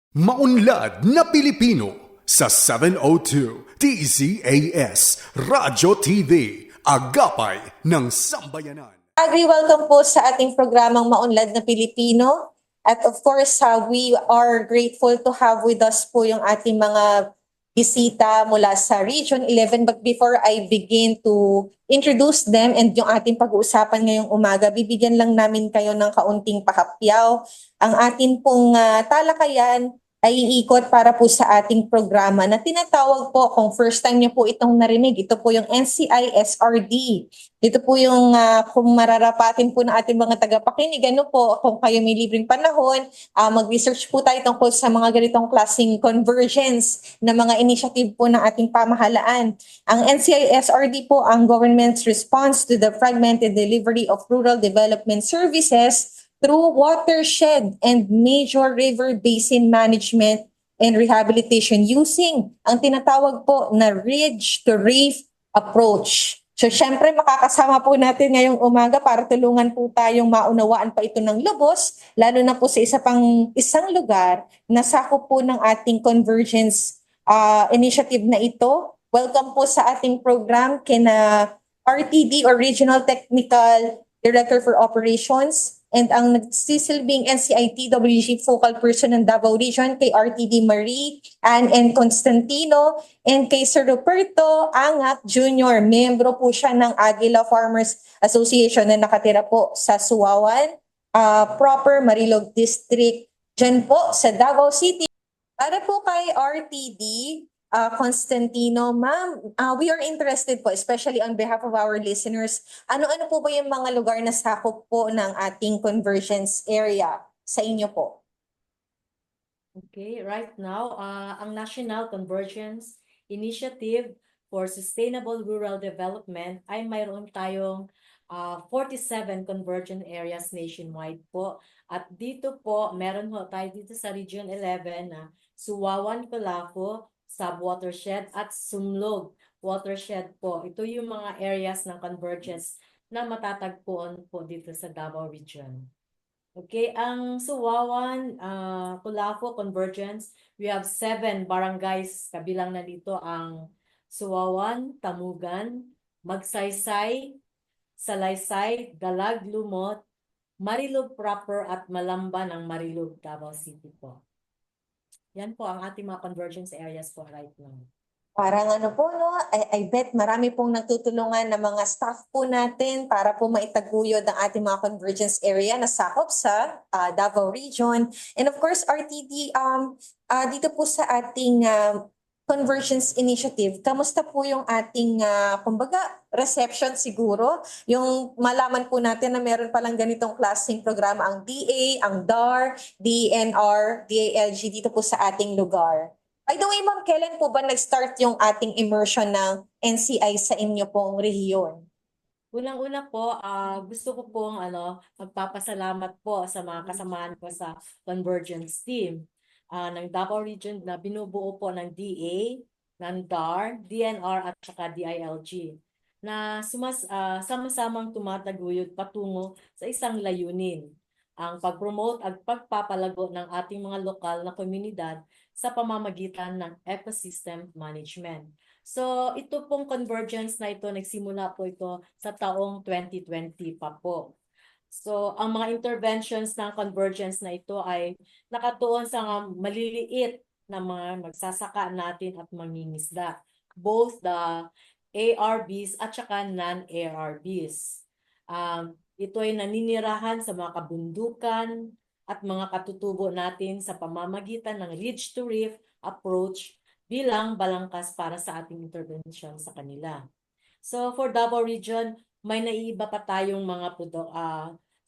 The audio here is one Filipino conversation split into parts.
Maunlad na Pilipino sa 702 DZAS Radyo TV, Agapay ng Sambayanan. Welcome po sa ating programang Maunlad na Pilipino. At of course, we are grateful to have with us po yung ating mga bisita mula sa Region 11. But before I begin to introduce them and yung ating pag-uusapan ngayong umaga, bibigyan lang namin kayo ng kaunting pahapyaw. Ang atin pong talakayan ay iikot para po sa ating programa na tinatawag po, kung first time niyo po itong narinig, ito po yung NCI-SRD. Dito po yung kung mararapatin po ng ating mga tagapakinig, ano po, kung kayo may libreng panahon, mag-research po tayo tungkol sa mga ganitong klaseng convergence na mga initiative po ng ating pamahalaan. Ang NCI-SRD po ang government's response to the fragmented delivery of rural development services through watershed and major river basin management and rehabilitation using ang tinatawag po na ridge-to-reef approach. So syempre makakasama po natin ngayong umaga para tulungan po tayong maunawaan pa ito ng lubos, lalo na po sa isang lugar na sakop po ng ating convergence initiative na ito. Welcome po sa ating program kina RTD or Regional Technical Director for Operations, and ang nagsisilbing NCITWG focal person ng Davao Region kay RTD Marie Ann N. Constantino, and kay Sir Ruperto Angak Jr. Membro po siya ng Aguila Farmers Association na nakatira po sa Suwawan, proper Marilog District, dyan po sa Davao City. Para po kay RTD, Constantino, ma'am, we are interested po, especially on behalf of our listeners, ano-ano po ba yung mga lugar na sakop po ng ating convergence area sa inyo po? Okay, right now, ang National Convergence Initiative for Sustainable Rural Development ay mayroon tayong 47 convergent areas nationwide po. At dito po, meron ho tayo dito sa Region 11 na Suwawan, Colaco, Sub-Watershed at Sumlog Watershed po. Ito yung mga areas ng convergence na matatagpuan po dito sa Davao Region. Okay, ang Suwawan, Colaco Convergence, we have 7 barangays. Kabilang na dito ang Suwawan, Tamugan, Magsaysay, Salaysay, Dalag, Lumot, Marilog Proper at Malamba ng Marilog, Davao City po. Yan po ang ating mga convergence areas po right now. Parang ano po, no? I bet marami pong nagtutulungan ng mga staff po natin para po maitaguyod ang ating mga convergence area na sakop sa Davao Region. And of course, RTD, dito po sa ating convergence initiative, kamusta po yung ating, kumbaga, reception siguro? Yung malaman po natin na meron palang ganitong klaseng programa ang DA, ang DAR, DNR, DALG dito po sa ating lugar. By the way, ma'am, kailan po ba nag-start yung ating immersion ng NCI sa inyo pong rehiyon? Unang-una po, gusto ko pong magpapasalamat po sa mga kasamahan ko sa Convergence Team ng Davao Region na binubuo po ng DA, ng DAR, DNR at saka DILG na sama-samang tumataguyod patungo sa isang layunin, ang pag-promote at pagpapalago ng ating mga lokal na komunidad sa pamamagitan ng ecosystem management. So, ito pong convergence na ito, nagsimula po ito sa taong 2020 pa po. So, ang mga interventions ng convergence na ito ay nakatuon sa maliliit na mga magsasaka natin at mangingisda, both the ARBs at saka non-ARBs. Ito ay naninirahan sa mga kabundukan at mga katutubo natin sa pamamagitan ng ridge-to-reef approach bilang balangkas para sa ating intervention sa kanila. So for Davao Region, may naiiba pa tayong mga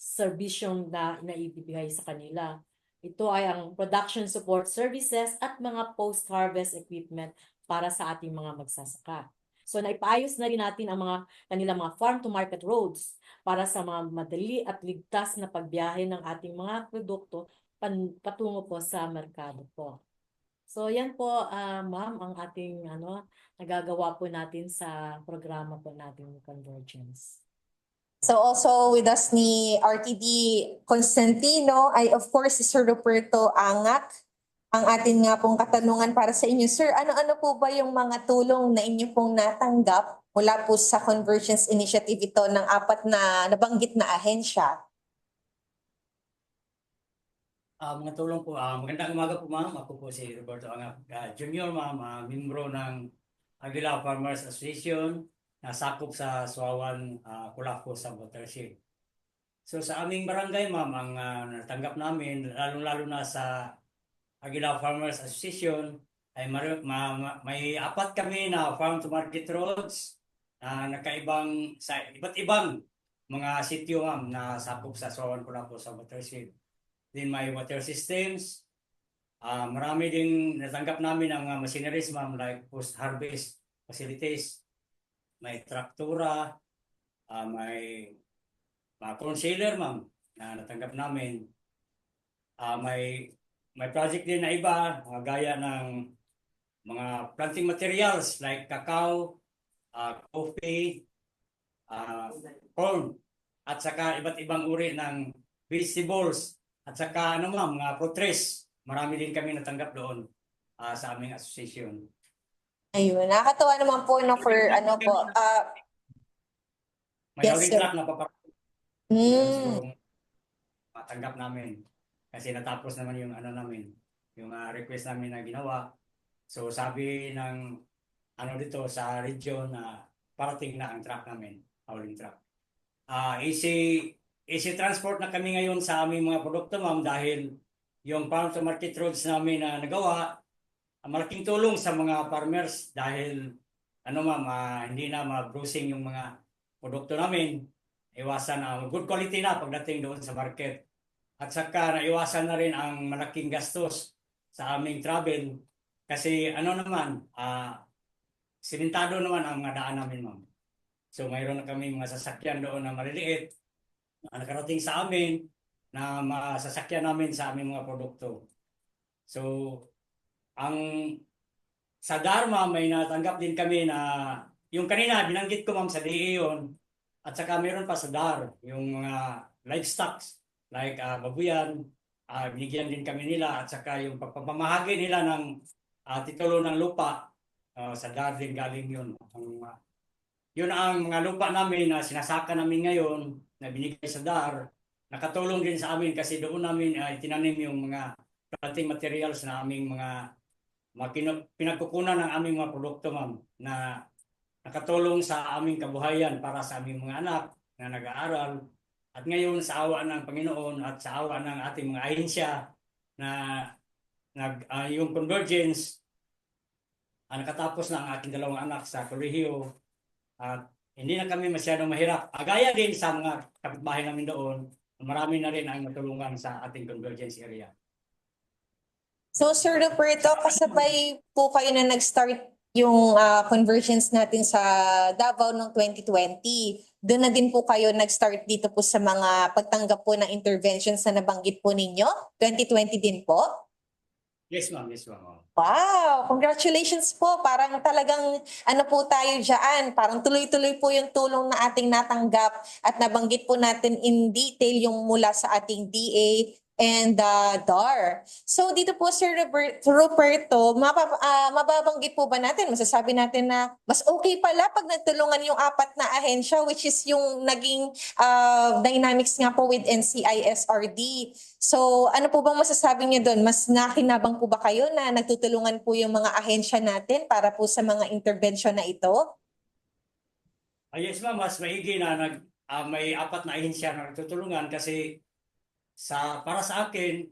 serbisyong na naibibigay sa kanila. Ito ay ang production support services at mga post-harvest equipment para sa ating mga magsasaka. So naipaayos na rin natin ang kanilang mga farm-to-market roads para sa mga madali at ligtas na pagbiyahe ng ating mga produkto patungo po sa merkado po. So yan po, ma'am, ang ating nagagawa po natin sa programa po natin Convergence. So also with us ni RTD Constantino ay of course si Sir Ruperto Angak. Ang atin nga pong katanungan para sa inyo, sir, ano-ano po ba yung mga tulong na inyo pong natanggap mula po sa Convergence Initiative ito ng apat na nabanggit na ahensya? Mga tulong po, magandang umaga po ma'am. Ako po si Roberto Angap Junior ma'am, membro ng Aguila Farmers Association na sakop sa Suawan, Culaco sa Watershed. So sa aming barangay ma'am, ang natanggap namin, lalong-lalo na sa Aguila Farmers Association, ay may apat kami na farm to market roads na nakaibang sa iba't ibang mga sityo ma'am na sakop sa Suawan, Culaco sa Watershed. Din may water systems. Marami ding natanggap namin ang machineries ma'am like post-harvest facilities. May traktura, may mga concealer ma'am na natanggap namin. May project din na iba, gaya ng mga planting materials like cacao, coffee, corn, at saka iba't ibang uri ng vegetables. At saka ma'am, mga fruit marami din kami natanggap doon sa aming association. Ayun, nakakatawa naman po no for ano po. May Yes, hauling sir. truck na Mm, matanggap namin. Kasi natapos naman yung namin, yung request namin na ginawa. So sabi ng dito sa region na parating na ang truck namin, hauling truck. Easy transport na kami ngayon sa aming mga produkto ma'am dahil yung farm to market roads namin na nagawa, malaking tulong sa mga farmers dahil ma'am, hindi na ma-bruising yung mga produkto namin. Iwasan good quality na pagdating doon sa market. At saka naiwasan na rin ang malaking gastos sa aming travel kasi naman, simentado naman ang mga daan namin ma'am. So mayroon na kami mga sasakyan doon na maliliit na nakarating sa amin na masasakyan namin sa aming mga produkto. So, ang sa Dharma may natanggap din kami na yung kanina binanggit ko ma'am sa DA yun, at saka meron pa sa DAR, yung mga livestock like babuyan, binigyan din kami nila at saka yung pagpapamahagi nila ng titulo ng lupa sa DAR din galing yun. Yun ang mga lupa namin na sinasaka namin ngayon na binigay sa DAR, nakatulong din sa amin kasi doon namin tinanim yung mga planting materials na aming mga pinagkukunan ng aming mga produkto ma'am na nakatulong sa aming kabuhayan para sa aming mga anak na nag-aaral. At ngayon sa awa ng Panginoon at sa awa ng ating mga ahensya na yung Convergence, nakatapos na ang aking dalawang anak sa kolehiyo at hindi na kami masyadong mahirap. Gaya din sa mga kapitbahay namin doon, marami na rin ang matulungan sa ating Convergence area. so, Sir Roberto, kasabay po kayo na nag-start yung convergence natin sa Davao noong 2020. Doon na din po kayo nag-start dito po sa mga pagtanggap po ng interventions na nabanggit po ninyo? 2020 din po? Yes ma'am, yes ma'am. Wow! Congratulations po. Parang talagang ano po tayo dyan. Parang tuloy-tuloy po yung tulong na ating natanggap at nabanggit po natin in detail yung mula sa ating DA and DAR. So dito po Sir Roberto, mababanggit po ba natin, masasabi natin na mas okay pala pag nagtulungan yung apat na ahensya which is yung naging dynamics nga po with NCISRD. So ano po bang masasabi niyo doon? Mas nakinabang po ba kayo na nagtutulungan po yung mga ahensya natin para po sa mga intervention na ito? Yes ma'am, mas maigi na may apat na ahensya na nagtutulungan kasi para sa akin,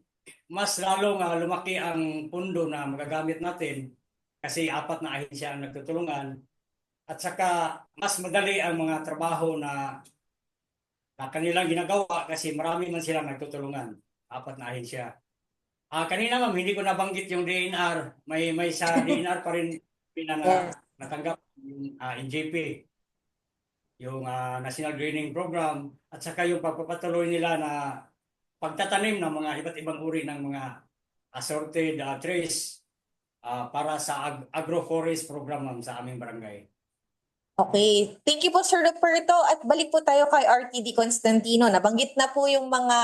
mas lalong lumaki ang pundo na magagamit natin kasi apat na ahensya ang nagtutulungan at saka mas madali ang mga trabaho na kanilang ginagawa kasi marami man silang nagtutulungan, apat na ahensya. Kanina ma'am, hindi ko nabanggit yung DNR. May sa DNR pa rin natanggap yung NJP, yung National Greening Program, at saka yung pagpapatuloy nila na pagtatanim ng mga iba't ibang uri ng mga assorted trees para sa agroforest program ma'am, sa aming barangay. Okay. Thank you po, Sir Roberto. At balik po tayo kay RTD Constantino. Nabanggit na po yung mga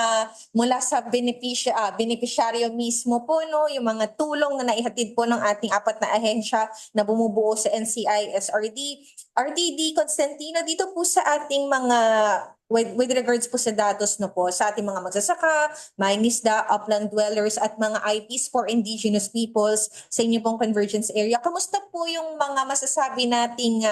mula sa benepisyaryo mismo po, no? Yung mga tulong na naihatid po ng ating apat na ahensya na bumubuo sa NCI SRD. RTD Constantino, dito po sa ating mga with regards po sa datos, no po, sa ating mga magsasaka, mangingisda, upland dwellers at mga IPs for indigenous peoples sa inyo pong convergence area. Kamusta po yung mga masasabi nating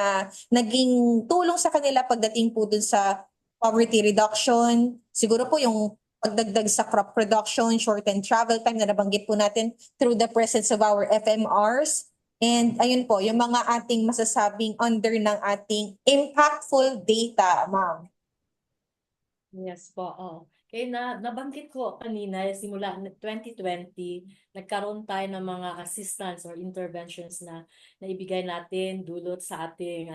naging tulong sa kanila pagdating po dun sa poverty reduction, siguro po yung pagdagdag sa crop production, shortened travel time na nabanggit po natin through the presence of our FMRs. And ayun po, yung mga ating masasabing under ng ating impactful data, ma'am. Yes po, oo. Kaya nabanggit ko kanina, simula 2020, nagkaroon tayo ng mga assistance or interventions na naibigay natin dulot sa ating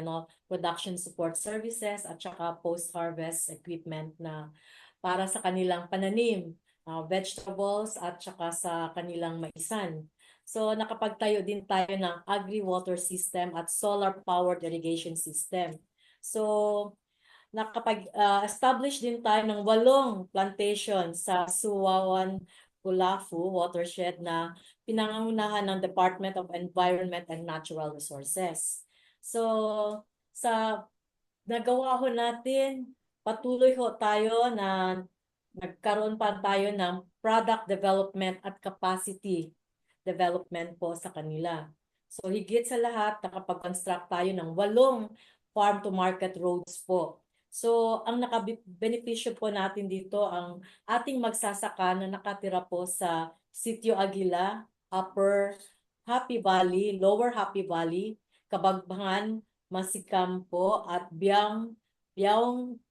production support services at saka post-harvest equipment na para sa kanilang pananim, vegetables at saka sa kanilang maisan. So nakapagtayo din tayo ng agri-water system at solar-powered irrigation system. So nakapag-establish din tayo ng 8 plantation sa Suwawan, Kulafu watershed na pinangungunahan ng Department of Environment and Natural Resources. So, sa nagawa ho natin, patuloy ho tayo na nagkaroon pa tayo ng product development at capacity development po sa kanila. So, higit sa lahat, nakapag-construct tayo ng 8 farm-to-market roads po. So, ang nakabenepisyo po natin dito ang ating magsasaka na nakatira po sa Sitio Aguila, Upper Happy Valley, Lower Happy Valley, Kabagbangan, Masikam po at Biang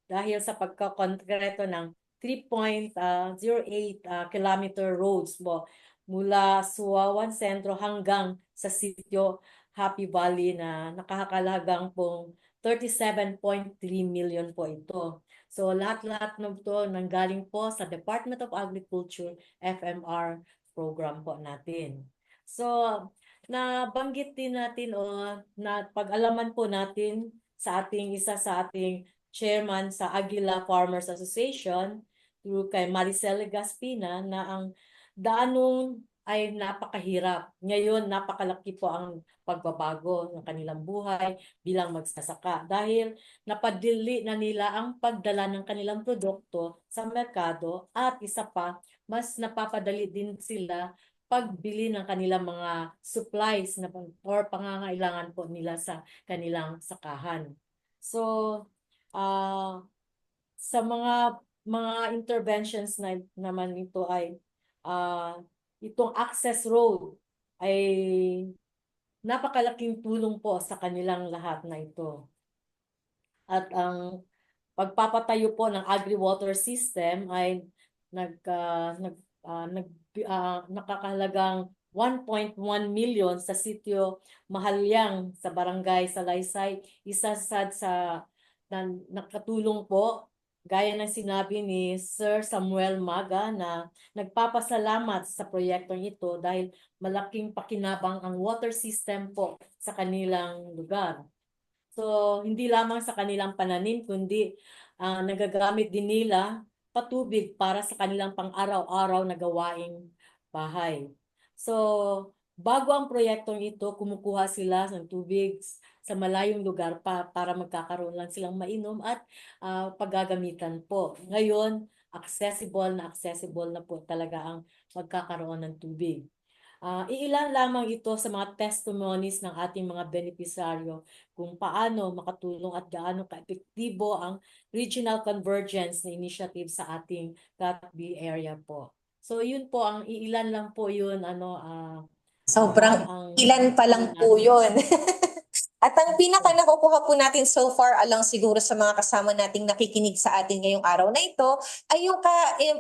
dahil sa pagkakongreto ng 3.08 kilometer roads po mula Suwawan Sentro hanggang sa Sitio Happy Valley na nakakalagang pong 37.3 million po ito. So lahat-lahat ng ito nanggaling po sa Department of Agriculture FMR program po natin. So nabanggit din natin na pag-alaman po natin sa isa sa ating chairman sa Aguila Farmers Association through kay Maricel Gaspina na ang daanong ay napakahirap. Ngayon, napakalaki po ang pagbabago ng kanilang buhay bilang magsasaka dahil napadili na nila ang pagdala ng kanilang produkto sa merkado at isa pa, mas napapadali din sila pagbili ng kanilang mga supplies na or pangangailangan po nila sa kanilang sakahan. So, sa mga interventions na naman ito ay itong access road ay napakalaking tulong po sa kanilang lahat na ito. At ang pagpapatayo po ng agri-water system ay nakakahalagang 1.1 million sa sitio Mahalyang sa barangay Salaysay, isa sa nakatulong po. Gaya ng sinabi ni Sir Samuel Maga na nagpapasalamat sa proyektong ito dahil malaking pakinabang ang water system po sa kanilang lugar. So, hindi lamang sa kanilang pananim, kundi nagagamit din nila patubig para sa kanilang pang-araw-araw na gawaing bahay. So, bago ang proyektong ito, kumukuha sila ng tubig sa malayong lugar para magkakaroon lang silang mainom at paggagamitan po. Ngayon, accessible na po talaga ang magkakaroon ng tubig. Iilan lamang ito sa mga testimonies ng ating mga benepisaryo kung paano makatulong at gaano ka-epektibo ang regional convergence na initiative sa ating CATB area po. So yun po, ang iilan lang po yun, Sobrang ilan pa lang po yun. At ang pinaka nakukuha po natin so far along siguro sa mga kasama nating nakikinig sa atin ngayong araw na ito ay yung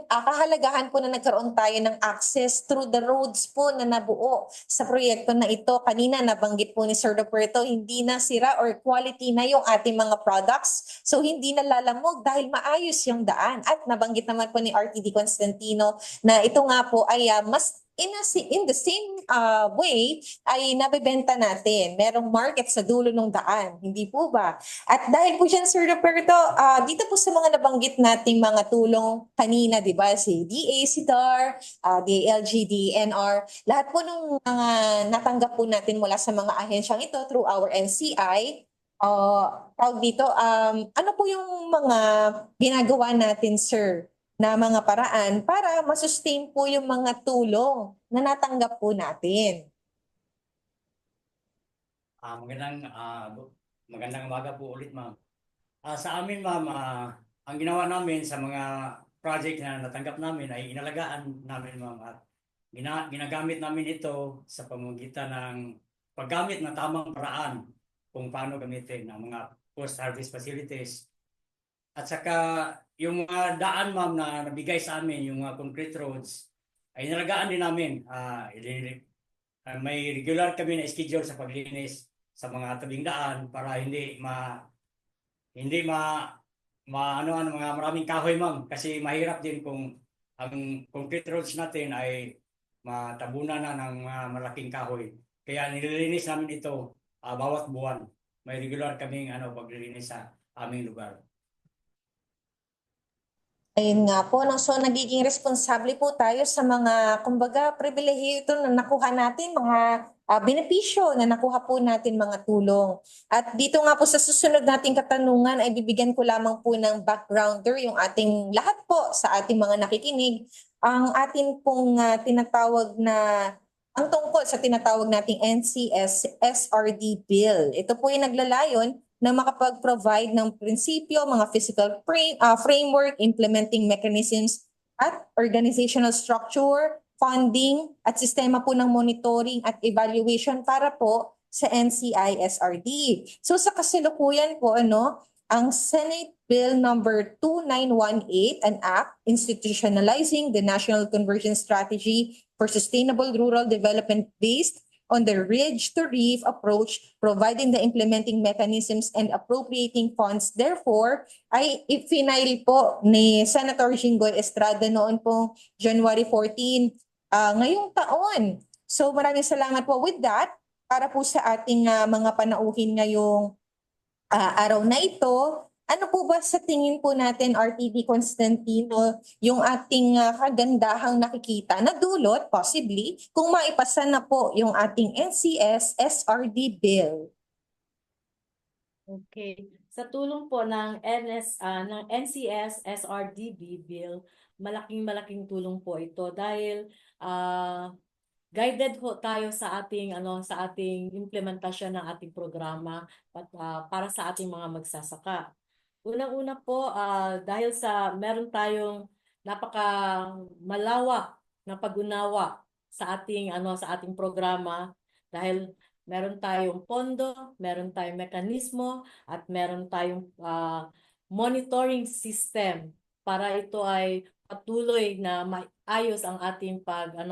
kahalagahan po na nagkaroon tayo ng access through the roads po na nabuo sa proyekto na ito. Kanina nabanggit po ni Sir Roberto, hindi na sira or quality na yung ating mga products. So hindi na lalamog dahil maayos yung daan. At nabanggit naman po ni RTD Constantino na ito nga po ay mas in the same way ay nabebenta natin. Merong market sa dulo ng daan, hindi po ba? At dahil po dyan, Sir Roberto, dito po sa mga nabanggit nating mga tulong kanina, di ba? Si DA, si DAR, DLG, DNR, lahat po ng mga natanggap po natin mula sa mga ahensyang ito through our NCI, tawag dito, ano po yung mga ginagawa natin, sir, na mga paraan para masustain po yung mga tulong na natanggap po natin? Magandang umaga po ulit, ma'am. Sa amin, ma'am, ang ginawa namin sa mga project na natanggap namin ay inalagaan namin, ma'am, at ginagamit namin ito sa pamamagitan ng paggamit ng tamang paraan kung paano gamitin ang mga post-harvest facilities. At saka yung mga daan, ma'am, na nabigay sa amin, yung mga concrete roads, ay inalagaan din namin. May regular kami na schedule sa paglinis sa mga tabing daan para hindi ma mga maraming kahoy, ma'am, kasi mahirap din kung ang concrete roads natin ay matabunan na ng malaking kahoy. Kaya nililinis namin ito bawat buwan. May regular kaming paglilinis sa aming lugar. Ayun nga po, no? So nagiging responsable po tayo sa mga, kumbaga, pribilehiyo ito na nakuha natin, mga benepisyo na nakuha po natin, mga tulong. At dito nga po sa susunod nating katanungan ay bibigyan ko lamang po ng backgrounder yung ating lahat po sa ating mga nakikinig. Ang atin pong tinatawag na, ang tungkol sa tinatawag nating NCS SRD Bill. Ito po yung naglalayon na makapag-provide ng prinsipyo, mga physical framework, implementing mechanisms at organizational structure, funding at sistema po ng monitoring at evaluation para po sa NCI SRD. So sa kasalukuyan po, ang Senate Bill number 2918, an act institutionalizing the National Convergence Strategy for Sustainable Rural Development based on the ridge-to-reef approach, providing the implementing mechanisms and appropriating funds. Therefore, ay i-final po ni Senator Jinggoy Estrada noon po January 14 ngayong taon. So maraming salamat po with that para po sa ating mga panauhin ngayong araw na ito. Ano po ba sa tingin po natin, RTD Constantino, yung ating kagandahang nakikita na dulot, possibly, kung maipasa na po yung ating NCS SRD Bill? Okay. Sa tulong po ng NCS SRDB Bill, malaking tulong po ito dahil guided ho tayo sa ating implementasyon ng ating programa at para sa ating mga magsasaka. Unang-una po, dahil sa meron tayong malawak na pag-unawa sa ating programa, dahil meron tayong pondo, meron tayong mekanismo, at meron tayong monitoring system para ito ay patuloy na maayos ang ating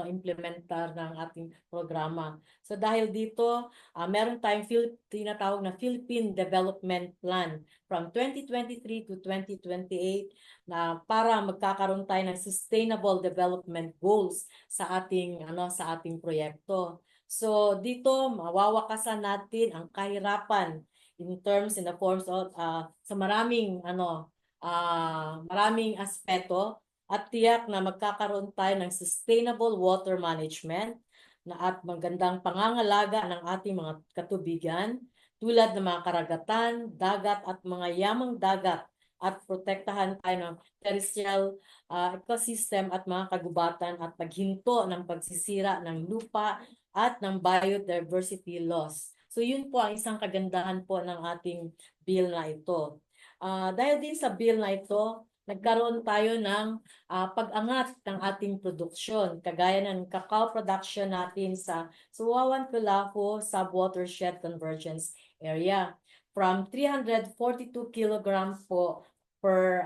implementar ng ating programa. So dahil dito, meron tayong tinatawag na Philippine Development Plan from 2023 to 2028 na para magkakaroon tayo ng sustainable development goals sa ating proyekto. So dito mawawakasan natin ang kahirapan in the forms of sa maraming aspeto at tiyak na magkakaroon tayo ng sustainable water management at magandang pangangalaga ng ating mga katubigan tulad ng mga karagatan, dagat at mga yamang dagat at protektahan tayo ng terrestrial ecosystem at mga kagubatan at paghinto ng pagsisira ng lupa at ng biodiversity loss. So yun po ang isang kagandahan po ng ating bill na ito. Dahil din sa bill na ito, nagkaroon tayo ng pag-angat ng ating produksyon, kagaya ng cacao production natin sa Suwawan Culaho Subwatershed Convergence Area. From 342 kg po per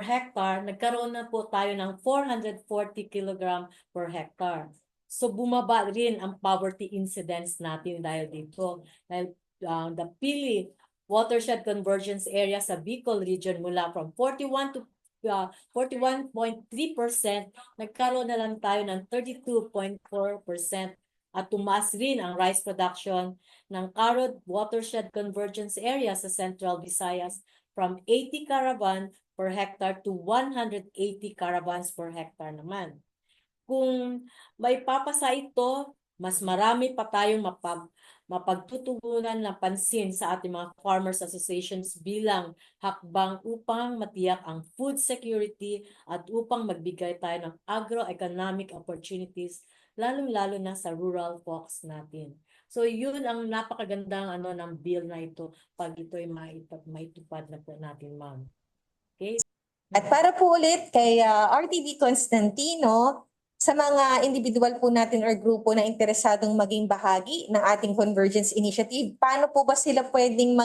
hectare, nagkaroon na po tayo ng 440 kg per hectare. So bumaba rin ang poverty incidence natin dahil dito. Dahil the Pili Watershed Convergence Area sa Bicol region mula from 41 to 41.3%, nagkaroon na lang tayo ng 32.4%. At tumaas rin ang rice production ng Carod Watershed Convergence Area sa Central Visayas from 80 caravan per hectare to 180 caravans per hectare naman. Kung may papasa ito, mas marami pa tayong mapagtutugunan ng pansin sa ating mga farmers associations bilang hakbang upang matiyak ang food security at upang magbigay tayo ng agroeconomic opportunities lalong-lalo na sa rural folks natin. So yun ang napakagandang ng bill na ito pag ito'y maitupad na po natin, ma'am. Okay? At para po ulit kay RTD Constantino, sa mga individual po natin or grupo na interesadong maging bahagi ng ating Convergence Initiative, paano po ba sila pwedeng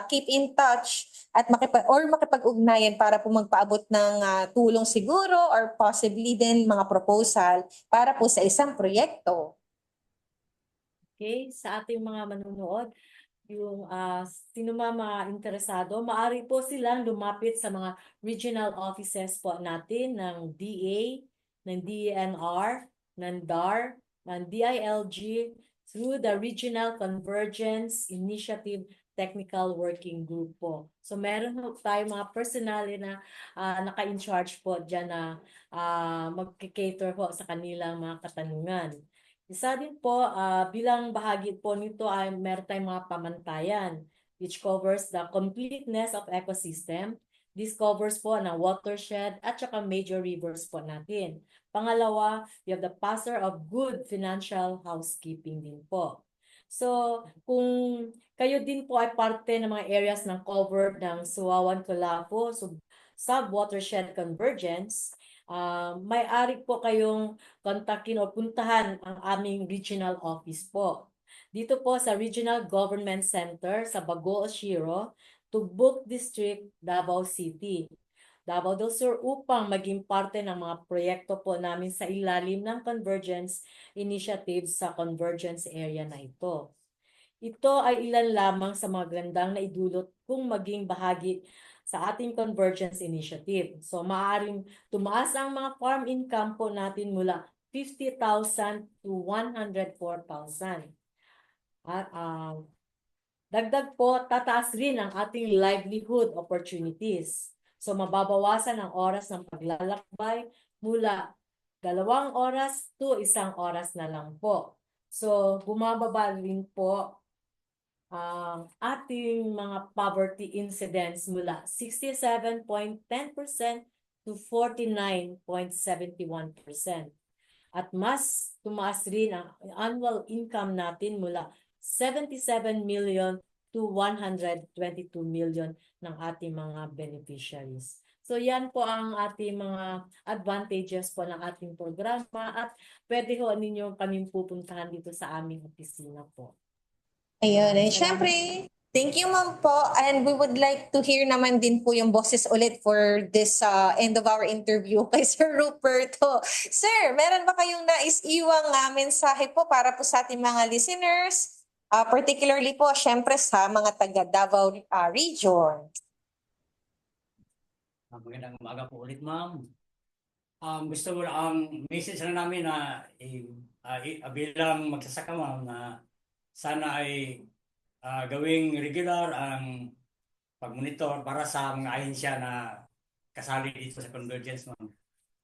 keep in touch at makipag-ugnayan para po magpaabot ng tulong siguro or possibly din mga proposal para po sa isang proyekto? Okay, sa ating mga manunood, yung sino mga interesado, maaari po silang lumapit sa mga regional offices po natin ng DA, ng DENR, ng DAR, ng DILG through the Regional Convergence Initiative Technical Working Group po. So meron po tayo mga personali na naka-in-charge po dyan na mag-cater po sa kanilang mga katanungan. Isa din po, bilang bahagi po nito ay meron tayong mga pamantayan which covers the completeness of ecosystem. This covers po ng watershed at saka major rivers po natin. Pangalawa, we have the passer of good financial housekeeping din po. So, kung kayo din po ay parte ng mga areas ng covered ng Suawan-Colapo sub-watershed convergence, may-ari po kayong kontakin o puntahan ang aming regional office po. Dito po sa Regional Government Center sa Bagoong Shiro, Tugbok District, Davao City, Davao del Sur upang maging parte ng mga proyekto po namin sa ilalim ng Convergence Initiative sa Convergence Area na ito. Ito ay ilan lamang sa mga gandang na idulot kung maging bahagi sa ating Convergence Initiative. So maaaring tumaas ang mga farm income po natin mula 50,000 to 104,000. At dagdag po, tataas rin ang ating livelihood opportunities. So mababawasan ang oras ng paglalakbay mula 2 oras to 1 oras na lang po. So bumababa rin po ang ating mga poverty incidence mula 67.10% to 49.71%. At mas tumaas rin ang annual income natin mula 77 million to 122 million ng ating mga beneficiaries. So yan po ang ating mga advantages po ng ating programa at pwede ho ninyo kaming pupuntahan dito sa aming opisina po. Ayun, and syempre, thank you ma'am po, and we would like to hear naman din po yung boses ulit for this end of our interview kay Sir Ruperto. Sir, meron ba kayong nais-iwang mensahe po para po sa ating mga listeners, particularly po syempre sa mga taga Davao region? Magandang umaga po ulit, ma'am. Gusto mo ang message na namin na bilang magsasaka, ma'am, na sana ay gawing regular ang pag-monitor para sa mga ahensya na kasali dito sa Convergence, ma'am.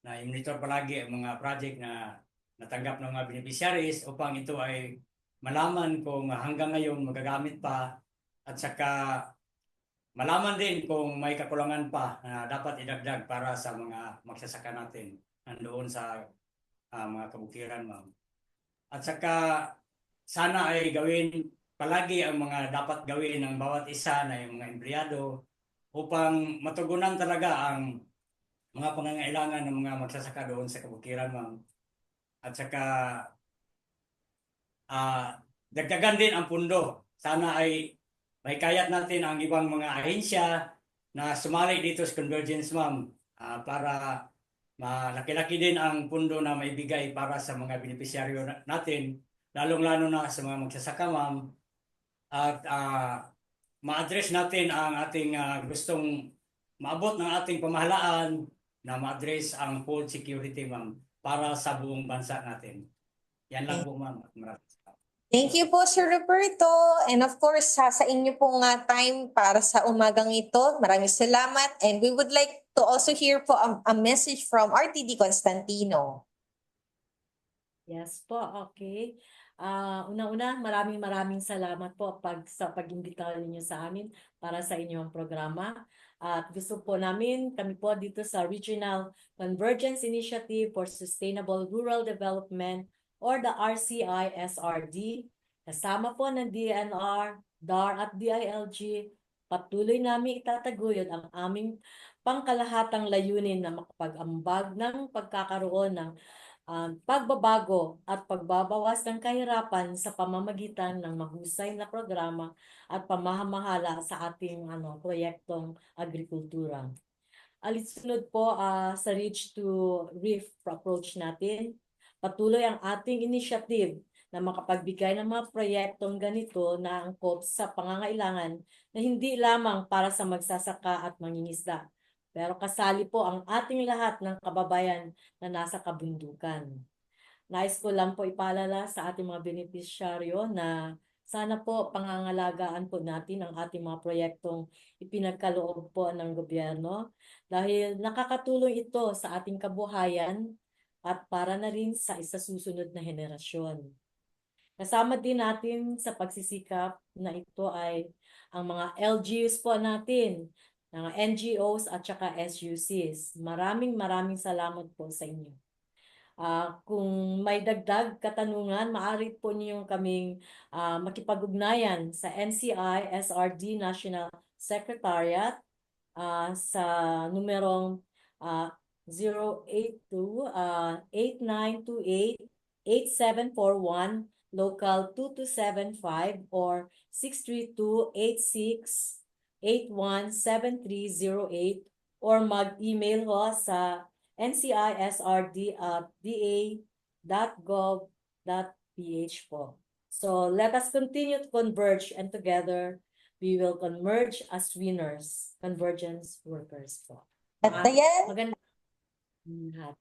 Na i-monitor palagi ang mga project na natanggap ng mga beneficiaries upang ito ay malaman kung hanggang ngayon magagamit pa at saka malaman din kung may kakulangan pa na dapat idagdag para sa mga magsasaka natin nandoon sa mga kabukiran, ma'am. At saka sana ay gawin palagi ang mga dapat gawin ng bawat isa na yung mga empleyado upang matugunan talaga ang mga pangangailangan ng mga magsasaka doon sa kabukiran, ma'am. At saka dagdagan din ang pundo. Sana ay may kayat natin ang ibang mga ahensya na sumali dito sa Convergence, ma'am, para malaki-laki din ang pundo na maibigay para sa mga beneficiaryo natin, lalong-lalo na sa mga magsasaka, ma'am. At ma-address natin ang ating gustong maabot ng ating pamahalaan na ma-address ang food security, ma'am, para sa buong bansa natin. Yan lang po, ma'am. Maraming salamat. Thank you po, Sir Roberto. And of course, sa inyo pong time para sa umagang ito. Maraming salamat. And we would like to also hear po a message from RTD Constantino. Yes po, okay. Una-una, maraming salamat po sa pag-imbita ninyo sa amin para sa inyong programa. At gusto po namin, kami po dito sa Regional Convergence Initiative for Sustainable Rural Development or the RCI-SRD, kasama po ng DNR, DAR at DILG, patuloy namin itataguyod ang aming pangkalahatang layunin na makapag-ambag ng pagkakaroon ng pagbabago at pagbabawas ng kahirapan sa pamamagitan ng mahusay na programa at pamamahala sa ating proyektong agrikultura. Alisunod po sa Reach to Reef approach natin, patuloy ang ating initiative na makapagbigay ng mga proyektong ganito na angkop sa pangangailangan na hindi lamang para sa magsasaka at mangingisda, pero kasali po ang ating lahat ng kababayan na nasa kabundukan. Nais ko lang po ipaalala sa ating mga benepisyaryo na sana po pangangalagaan po natin ang ating mga proyektong ipinagkaloob po ng gobyerno dahil nakakatulong ito sa ating kabuhayan at para na rin sa isasusunod na henerasyon. Kasama din natin sa pagsisikap na ito ay ang mga LGUs po natin, ng NGOs at saka SUCs. Maraming salamat po sa inyo. Kung may dagdag katanungan, maaari po niyong kaming makipag-ugnayan sa NCI SRD National Secretariat sa numerong 082-8928-8741, local 2275 or 632-86-817308 or mag-email ho sa ncisrd@da.gov.ph po. So let us continue to converge and together we will converge as winners, convergence workers po. At ayan, Magandang lahat.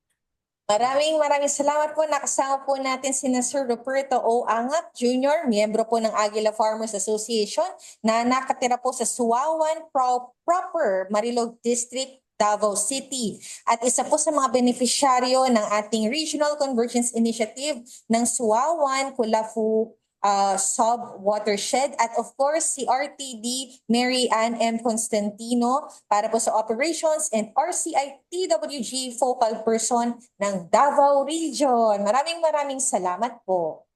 maraming salamat po. Nakasama po natin si Sir Roberto O. Angat Jr., miyembro po ng Aguila Farmers Association na nakatira po sa Suwawan Proper, Marilog District, Davao City. At isa po sa mga benepisyaryo ng ating Regional Convergence Initiative ng Suwawan, Kulafu, Sub-Watershed, at of course si RTD Mary Ann M. Constantino para po sa operations, and RCI TWG focal person ng Davao Region. Maraming salamat po.